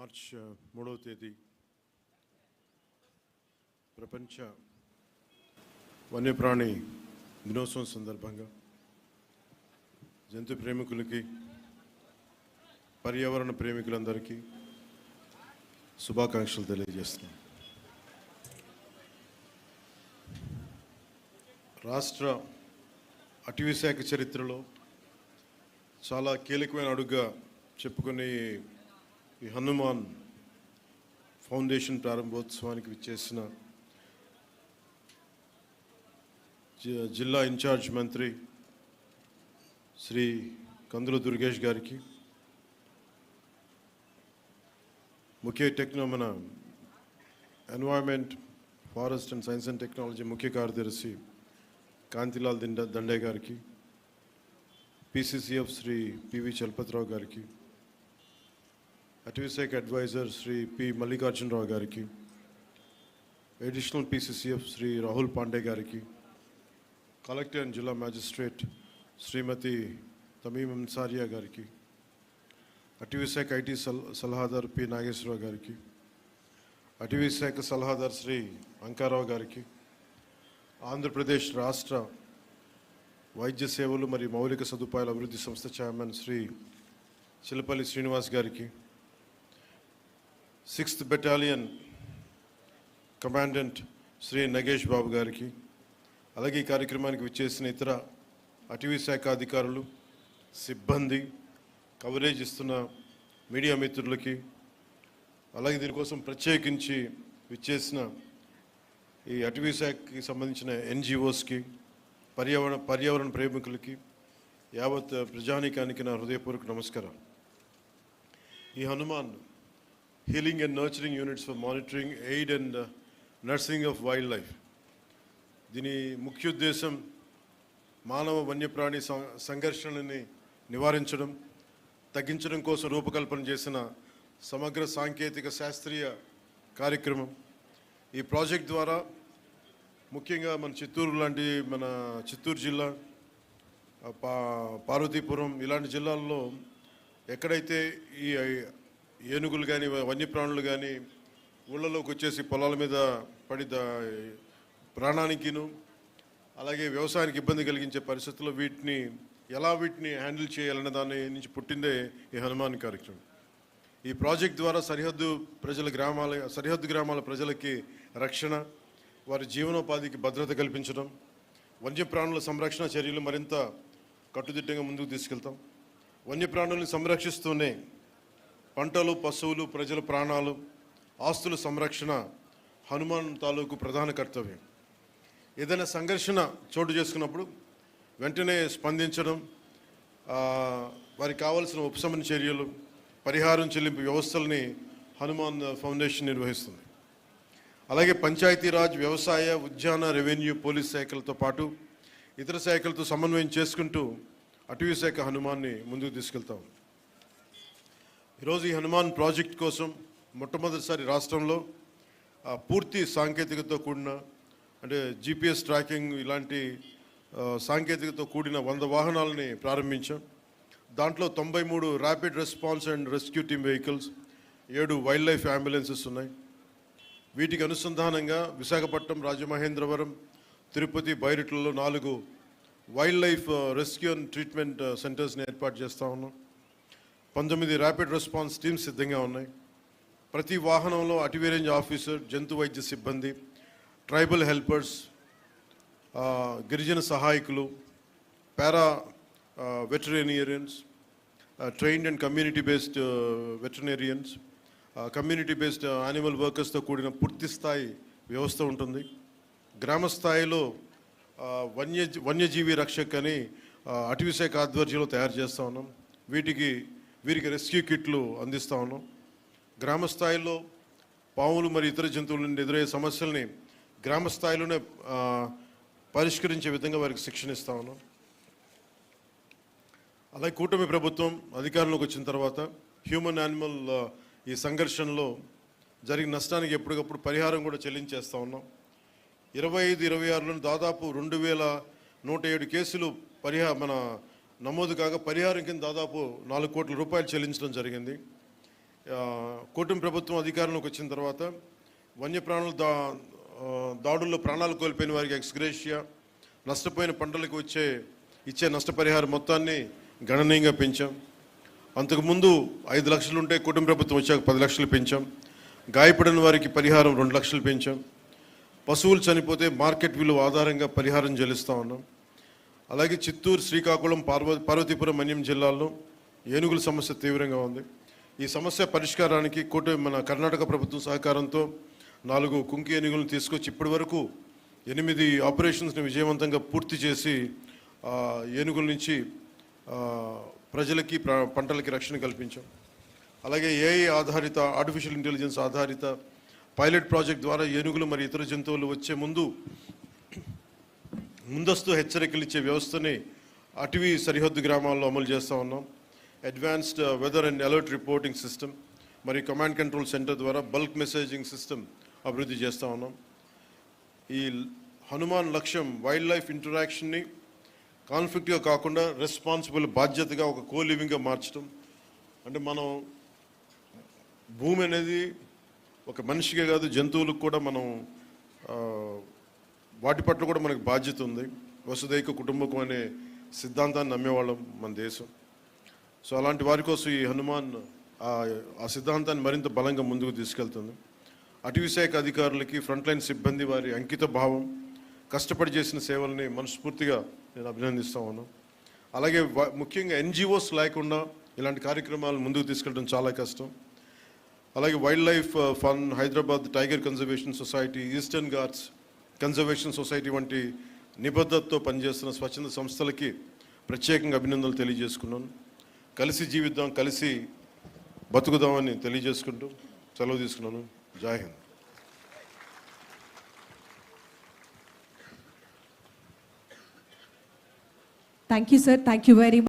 March 3వ తేదీ ప్రపంచ వన్యప్రాణి దినోత్సవం సందర్భంగా జంతు ప్రేమికులకి పర్యావరణ ప్రేమికులందరికీ శుభాకాంక్షలు తెలియజేస్తున్నాను. రాష్ట్ర అటవీ శాఖ చరిత్రలో చాలా కీలకమైన అడుగుగా చెప్పుకునే ఈ హనుమాన్ ఫౌండేషన్ ప్రారంభోత్సవానికి విచ్చేసిన జిల్లా ఇన్ఛార్జ్ మంత్రి శ్రీ కందుల దుర్గేష్ గారికి, మన environment, forest and science and technology ముఖ్య కార్యదర్శి కాంతిలాల్ దండే గారికి, PCCF శ్రీ పివి చలపతిరావు గారికి, అటవీ శాఖ అడ్వైజర్ శ్రీ పి మల్లికార్జునరావు గారికి, అడిషనల్ PCCF శ్రీ రాహుల్ పాండే గారికి, కలెక్టర్ అండ్ జిల్లా మ్యాజిస్ట్రేట్ శ్రీమతి తమీమ్ అన్సారియా గారికి, అటవీ శాఖ IT సలహాదారు పి నాగేశ్వరరావు గారికి, అటవీ శాఖ సలహాదారు శ్రీ అంకారావు గారికి, ఆంధ్రప్రదేశ్ రాష్ట్ర వైద్య సేవలు మరియు మౌలిక సదుపాయాల అభివృద్ధి సంస్థ చైర్మన్ శ్రీ చిలపల్లి శ్రీనివాస్ గారికి, 6th battalion commandant Shri Nagesh Babu గారికి, అలాగే ఈ కార్యక్రమానికి విచ్చేసిన ఇతర అటవీ శాఖ అధికారులు, సిబ్బంది, కవరేజ్ ఇస్తున్న మీడియా మిత్రులకి, అలాగే దీనికోసం ప్రత్యేకించి విచ్చేసిన ఈ అటవీ శాఖకి సంబంధించిన NGOస్కి, పర్యావరణ ప్రేమికులకి, యావత్ ప్రజానీకానికి నా హృదయపూర్వక నమస్కారం. ఈ Hanuman healing and nurturing units for monitoring, aid and nursing of wild life, దీని ముఖ్య ఉద్దేశం మానవ వన్యప్రాణి సంఘర్షణని నివారించడం, తగ్గించడం కోసం రూపకల్పన చేసిన సమగ్ర సాంకేతిక శాస్త్రీయ కార్యక్రమం. ఈ ప్రాజెక్ట్ ద్వారా ముఖ్యంగా మన చిత్తూరు జిల్లా, పార్వతీపురం ఇలాంటి జిల్లాల్లో ఎక్కడైతే ఈ ఏనుగులు కానీ వన్యప్రాణులు కానీ ఊళ్ళలోకి వచ్చేసి పొలాల మీద పడి ప్రాణానికిను అలాగే వ్యవసాయానికి ఇబ్బంది కలిగించే పరిస్థితుల్లో వీటిని హ్యాండిల్ చేయాలనే దాని నుంచి పుట్టిందే ఈ హనుమాన్ కార్యక్రమం. ఈ ప్రాజెక్ట్ ద్వారా సరిహద్దు గ్రామాల ప్రజలకి రక్షణ, వారి జీవనోపాధికి భద్రత కల్పించడం, వన్యప్రాణుల సంరక్షణ చర్యలు మరింత కట్టుదిట్టంగా ముందుకు తీసుకెళ్తాం. వన్యప్రాణులను సంరక్షిస్తూనే పంటలు, పశువులు, ప్రజల ప్రాణాలు, ఆస్తుల సంరక్షణ హనుమాన్ తాలూకు ప్రధాన కర్తవ్యం. ఏదైనా సంఘర్షణ చోటు చేసుకున్నప్పుడు వెంటనే స్పందించడం, వారికి కావాల్సిన ఉపశమన చర్యలు, పరిహారం చెల్లింపు వ్యవస్థల్ని హనుమాన్ ఫౌండేషన్ నిర్వహిస్తుంది. అలాగే పంచాయతీరాజ్, వ్యవసాయ, ఉద్యాన, రెవెన్యూ, పోలీస్ శాఖలతో పాటు ఇతర శాఖలతో సమన్వయం చేసుకుంటూ అటవీ శాఖ హనుమాన్ని ముందుకు తీసుకెళ్తాం. ఈరోజు ఈ హనుమాన్ ప్రాజెక్ట్ కోసం మొట్టమొదటిసారి రాష్ట్రంలో పూర్తి సాంకేతికతతో కూడిన, అంటే GPS ట్రాకింగ్ ఇలాంటి సాంకేతికతతో కూడిన 100 వాహనాలని ప్రారంభించాం. దాంట్లో 93 rapid response and rescue team vehicles, 7 wildlife ambulances ఉన్నాయి. వీటికి అనుసంధానంగా విశాఖపట్నం, రాజమహేంద్రవరం, తిరుపతి, బైరిట్లలో 4 wildlife rescue and treatment సెంటర్స్ని ఏర్పాటు చేస్తూ ఉన్నాం. 19 ర్యాపిడ్ రెస్పాన్స్ టీమ్స్ సిద్ధంగా ఉన్నాయి. ప్రతి వాహనంలో అటవీ రేంజ్ ఆఫీసర్, జంతు వైద్య సిబ్బంది, ట్రైబల్ హెల్పర్స్, గిరిజన సహాయకులు, para veterinarians, trained and community based veterinarians, community based animal వర్కర్స్తో కూడిన పూర్తి స్థాయి వ్యవస్థ ఉంటుంది. గ్రామ స్థాయిలో వన్యజీవి రక్షక్ అని అటవీ శాఖ ఆధ్వర్యంలో తయారు చేస్తూ ఉన్నాం. వీరికి రెస్క్యూ కిట్లు అందిస్తూ ఉన్నాం. గ్రామ స్థాయిలో పాములు మరియు ఇతర జంతువుల నుండి ఎదురయ్యే సమస్యల్ని గ్రామ స్థాయిలోనే పరిష్కరించే విధంగా వారికి శిక్షణ ఇస్తూ ఉన్నాం. అలాగే కూటమి ప్రభుత్వం అధికారంలోకి వచ్చిన తర్వాత హ్యూమన్ యానిమల్ ఈ సంఘర్షణలో జరిగిన నష్టానికి ఎప్పటికప్పుడు పరిహారం కూడా చెల్లించేస్తూ ఉన్నాం. 25-26లో దాదాపు 2107 కేసులు నమోదు కాగా పరిహారం కింద దాదాపు 4 కోట్ల రూపాయలు చెల్లించడం జరిగింది. కూటమి ప్రభుత్వం అధికారంలోకి వచ్చిన తర్వాత వన్యప్రాణుల దాడుల్లో ప్రాణాలు కోల్పోయిన వారికి ఎక్స్గ్రేషియా, నష్టపోయిన పంటలకు ఇచ్చే నష్టపరిహారం మొత్తాన్ని గణనీయంగా పెంచాం. అంతకుముందు 5 లక్షలు ఉంటే కూటమి ప్రభుత్వం వచ్చాక 10 లక్షలు పెంచాం. గాయపడిన వారికి పరిహారం 2 లక్షలు పెంచాం. పశువులు చనిపోతే మార్కెట్ విలువ ఆధారంగా పరిహారం చెల్లిస్తూ ఉన్నాం. అలాగే చిత్తూరు, శ్రీకాకుళం, పార్వతీపురం, మన్యం జిల్లాల్లో ఏనుగుల సమస్య తీవ్రంగా ఉంది. ఈ సమస్య పరిష్కారానికి మన కర్ణాటక ప్రభుత్వం సహకారంతో 4 కుంకి ఏనుగులను తీసుకొచ్చి ఇప్పటి వరకు 8 ఆపరేషన్స్ని విజయవంతంగా పూర్తి చేసి ఏనుగుల నుంచి ప్రజలకి పంటలకి రక్షణ కల్పించాం. అలాగే ఏఐ ఆధారిత, ఆర్టిఫిషియల్ ఇంటెలిజెన్స్ ఆధారిత పైలట్ ప్రాజెక్ట్ ద్వారా ఏనుగులు మరి ఇతర జంతువులు వచ్చే ముందస్తు హెచ్చరికలు ఇచ్చే వ్యవస్థని అటవీ సరిహద్దు గ్రామాల్లో అమలు చేస్తూ ఉన్నాం. Advanced weather and alert reporting system మరియు కమాండ్ కంట్రోల్ సెంటర్ ద్వారా బల్క్ మెసేజింగ్ సిస్టమ్ అభివృద్ధి చేస్తూ ఉన్నాం. ఈ హనుమాన్ లక్ష్యం వైల్డ్ లైఫ్ ఇంటరాక్షన్ని కాన్ఫ్లిక్ట్గా కాకుండా రెస్పాన్సిబుల్, బాధ్యతగా ఒక కోలివింగ్గా మార్చడం. అంటే మనం భూమి అనేది ఒక మనిషికే కాదు, జంతువులకు కూడా మనం వాటి పట్ల కూడా మనకు బాధ్యత ఉంది. వసుదైక కుటుంబకం అనే సిద్ధాంతాన్ని నమ్మేవాళ్ళం మన దేశం. సో అలాంటి వారి కోసం ఈ హనుమాన్ ఆ సిద్ధాంతాన్ని మరింత బలంగా ముందుకు తీసుకెళ్తుంది. అటవీ శాఖ అధికారులకి, ఫ్రంట్ లైన్ సిబ్బంది వారి అంకిత భావం, కష్టపడి చేసిన సేవల్ని మనస్ఫూర్తిగా నేను అభినందిస్తూ ఉన్నాను. అలాగే ముఖ్యంగా ఎన్జిఓస్ లేకుండా ఇలాంటి కార్యక్రమాలు ముందుకు తీసుకెళ్ళడం చాలా కష్టం. అలాగే wild life fund, Hyderabad tiger conservation society, eastern Ghats conservation society వంటి నిబద్ధతతో పనిచేస్తున్న స్వచ్ఛంద సంస్థలకి ప్రత్యేకంగా అభినందనలు తెలియజేసుకున్నాను. కలిసి జీవిద్దాం, కలిసి బతుకుదామని తెలియజేసుకుంటూ సెలవు తీసుకున్నాను. జై Hind. Thank you, sir. Thank you very much.